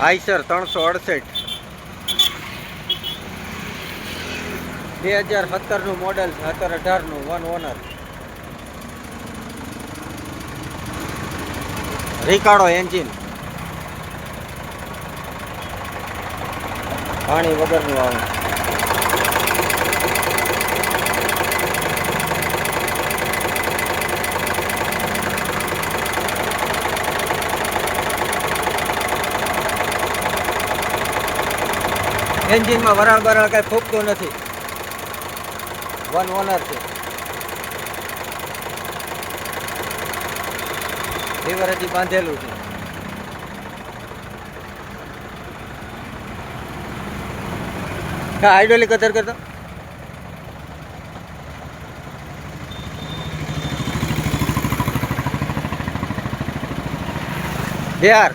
Eicher 368 2017નું model છે, 17-18નું, 1 honour. Ricardo engine, પાણી વગરનું આવે. એન્જિનમાં વરાળ બરાળ કાંઈ ફૂંકતું નથી. 1 ઓનર છે. લીવર હજી બાંધેલું છે. હા, હાઇડ્રોલિક અધર કરતો. બિહાર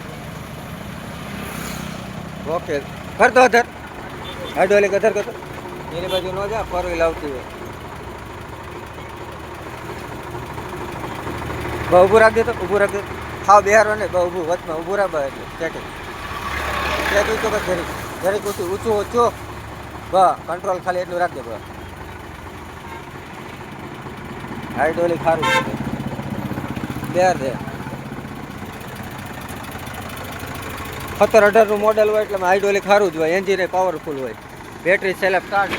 ઓકે કરતો અધર. હાઇડ્રોલિક અધર કરતો. એની બાજુ ન જા, ફોર વ્હીલ આવતી હોય. બહુ ઊભું રાખી દેતો, ઊભું રાખી દેતો. હાવ બિહારો ને બહુ ઊભું વચમાં ઊભું રાખે એટલે સ્ટેટિંગ. સ્ટેટિંગ તો બસ જરીક જરીક ઊંચું ઊંચું ઓછું. બસ કંટ્રોલ ખાલી એટલું રાખજે. બસ હાઇડ્રોલિક સારું છે. બિહાર છે. 17-18નું મોડેલ હોય એટલે હાઇડ્રોલિક સારું જ હોય. એન્જિન પાવરફુલ હોય. Battery self start.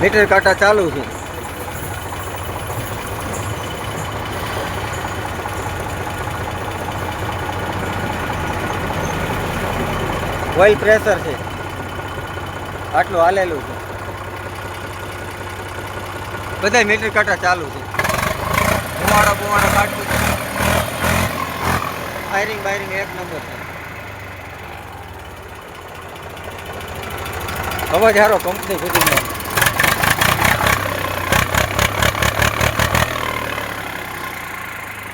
મીટર કાંટા ચાલુ છે. ઓઇલ પ્રેશર છે. આટલું હાલેલું છે. બધા મીટર કાંટા ચાલુ છે. ધુમાડો કાઢતું છે. ફાયરિંગ બાયરિંગ એક નંબર છે. અવાજ સારો કંપની સુધી.